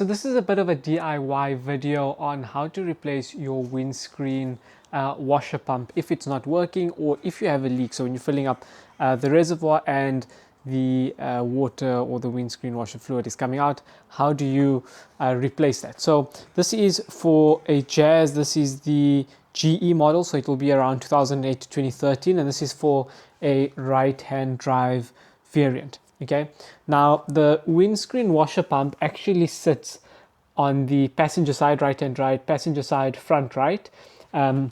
So this is a bit of a DIY video on how to replace your windscreen washer pump if it's not working or if you have a leak. So when you're filling up the reservoir and the water or the windscreen washer fluid is coming out, how do you replace that? So this is for a Jazz. This is the GE model, so it will be around 2008 to 2013, and this is for a right-hand drive variant. Okay, now the windscreen washer pump actually sits on the passenger side, right hand drive, passenger side, front right, and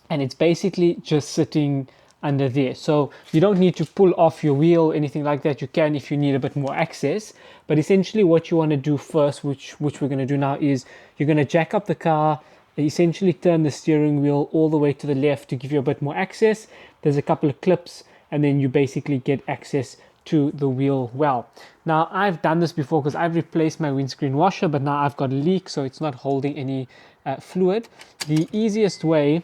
it's basically just sitting under there. So you don't need to pull off your wheel or anything like that. You can if you need a bit more access, but essentially what you want to do first, which we're going to do now, is you're going to jack up the car, essentially turn the steering wheel all the way to the left to give you a bit more access. There's a couple of clips, and then you basically get access to the wheel well. Now I've done this before because I've replaced my windscreen washer, but now I've got a leak, so it's not holding any fluid. The easiest way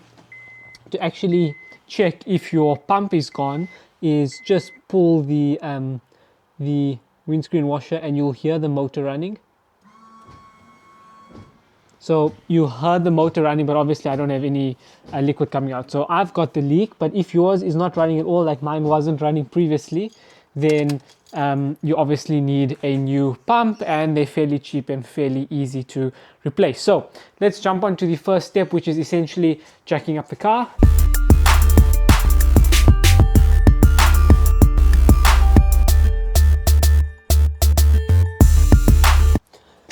to actually check if your pump is gone is just pull the windscreen washer and you'll hear the motor running. So you heard the motor running, but obviously I don't have any liquid coming out. So I've got the leak, but if yours is not running at all, like mine wasn't running previously, then you obviously need a new pump, and they're fairly cheap and fairly easy to replace. So let's jump on to the first step, which is essentially jacking up the car.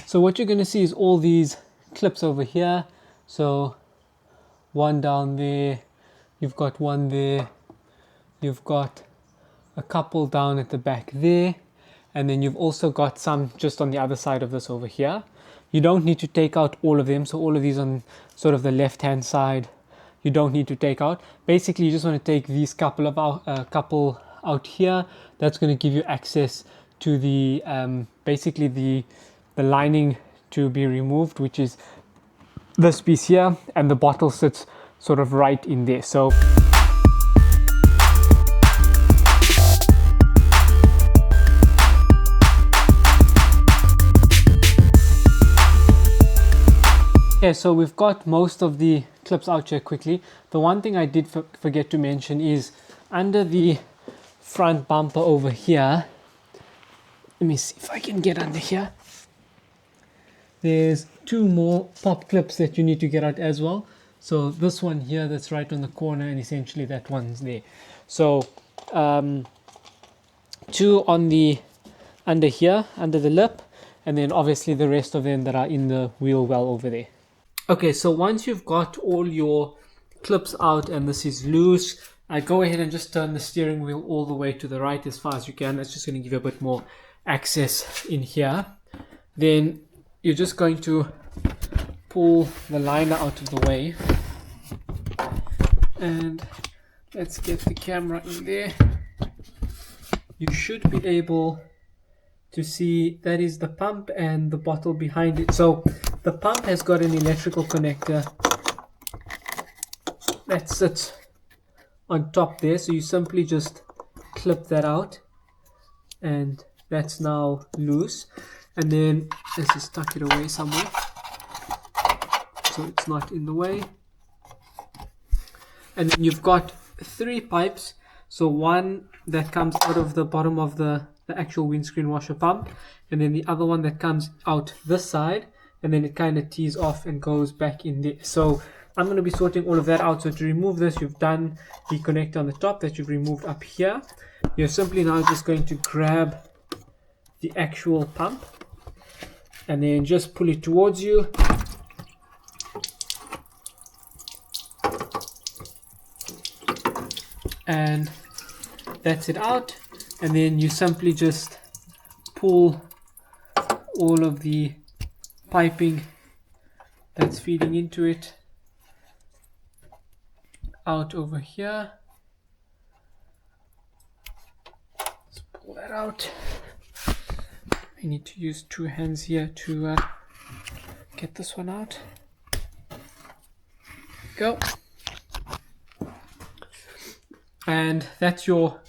So what you're going to see is all these clips over here. So one down there, you've got one there, you've got a couple down at the back there, and then you've also got some just on the other side of this over here. You don't need to take out all of them, so all of these on sort of the left hand side you don't need to take out. Basically you just want to take these couple out here. That's going to give you access to the basically the lining to be removed, which is this piece here, and the bottle sits sort of right in there. So okay, so we've got most of the clips out here quickly. The one thing I did forget to mention is under the front bumper over here, let me see if I can get under here, there's two more pop clips that you need to get out as well. So this one here that's right on the corner, and essentially that one's there. So two on the under here, under the lip, and then obviously the rest of them that are in the wheel well over there. Okay, so once you've got all your clips out and this is loose, I go ahead and just turn the steering wheel all the way to the right as far as you can. That's just going to give you a bit more access in here. Then you're just going to pull the liner out of the way, and let's get the camera in there. You should be able to see that is the pump and the bottle behind it. So the pump has got an electrical connector that sits on top there, so you simply just clip that out, and that's now loose. And then let's just tuck it away somewhere so it's not in the way. And then you've got three pipes, so one that comes out of the bottom of the actual windscreen washer pump, and then the other one that comes out this side, and then it kind of tees off and goes back in there. So I'm going to be sorting all of that out. So to remove this, you've done the connector on the top that you've removed up here. You're simply now just going to grab the actual pump and then just pull it towards you. And that's it out. And then you simply just pull all of the piping that's feeding into it out over here. Let's pull that out. I need to use two hands here to get this one out. Go. And that's your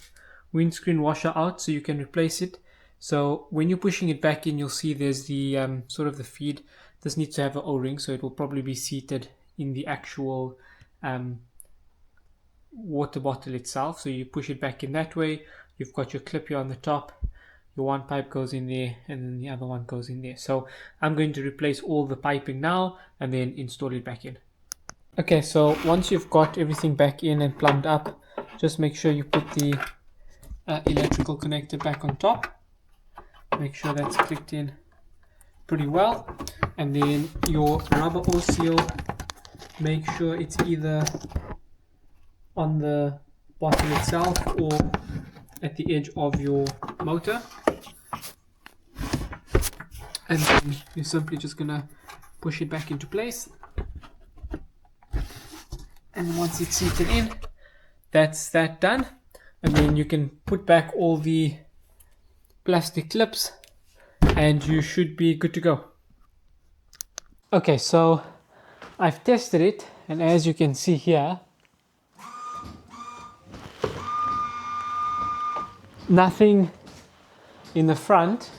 windscreen washer out, so you can replace it. So when you're pushing it back in, you'll see there's the sort of the feed. This needs to have an O-ring, so it will probably be seated in the actual water bottle itself. So you push it back in that way. You've got your clip here on the top. Your one pipe goes in there and then the other one goes in there. So I'm going to replace all the piping now and then install it back in. Okay, so once you've got everything back in and plumbed up, just make sure you put the electrical connector back on top. Make sure that's clicked in pretty well. And then your rubber O seal, make sure it's either on the bottom itself or at the edge of your motor. And then you're simply just gonna push it back into place. And once it's seated in, that's that done. And then you can put back all the plastic clips and you should be good to go. Okay, so I've tested it, and as you can see here, nothing in the front,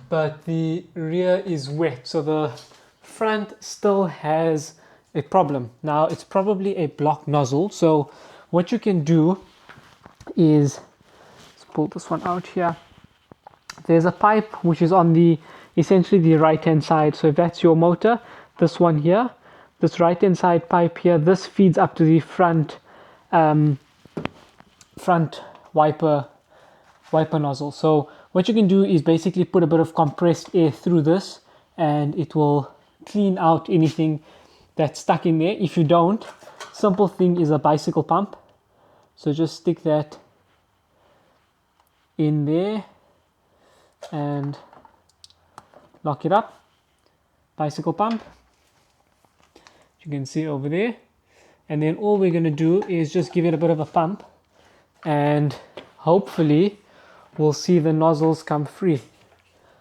but the rear is wet. So the front still has a problem. Now it's probably a block nozzle. So what you can do is, let's pull this one out here. There's a pipe which is on the essentially the right hand side. So if that's your motor, this one here, this right hand side pipe here, this feeds up to the front wiper nozzle. So what you can do is basically put a bit of compressed air through this and it will clean out anything that's stuck in there. If you don't, simple thing is a bicycle pump. So just stick that in there and lock it up. Bicycle pump, you can see over there. And then all we're going to do is just give it a bit of a pump and hopefully we'll see the nozzles come free.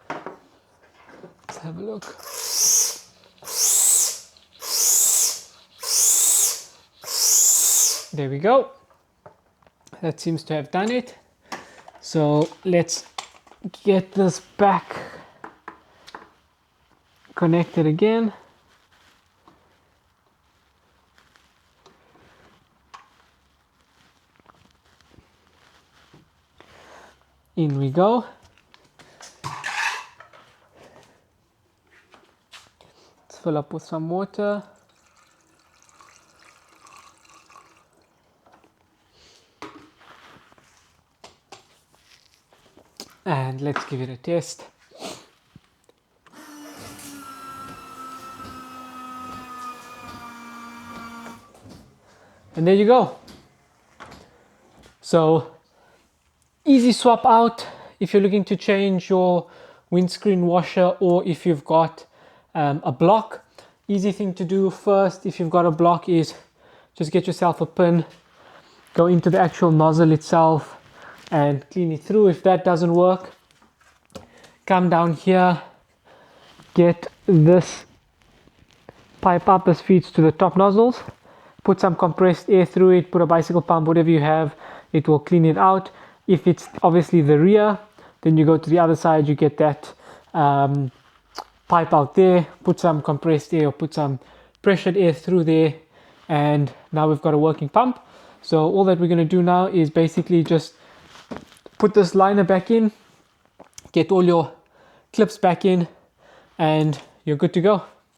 Let's have a look. There we go. That seems to have done it. So let's get this back connected again. In we go. Let's fill up with some water. And let's give it a test. And there you go. So easy swap out if you're looking to change your windscreen washer, or if you've got a block. Easy thing to do first if you've got a block is just get yourself a pin, go into the actual nozzle itself and clean it through. If that doesn't work, come down here, get this pipe up, this feeds to the top nozzles, put some compressed air through it, put a bicycle pump, whatever you have, it will clean it out. If it's obviously the rear, then you go to the other side, you get that pipe out there, put some compressed air or put some pressured air through there, and now we've got a working pump. So all that we're going to do now is basically just put this liner back in, get all your clips back in, and you're good to go.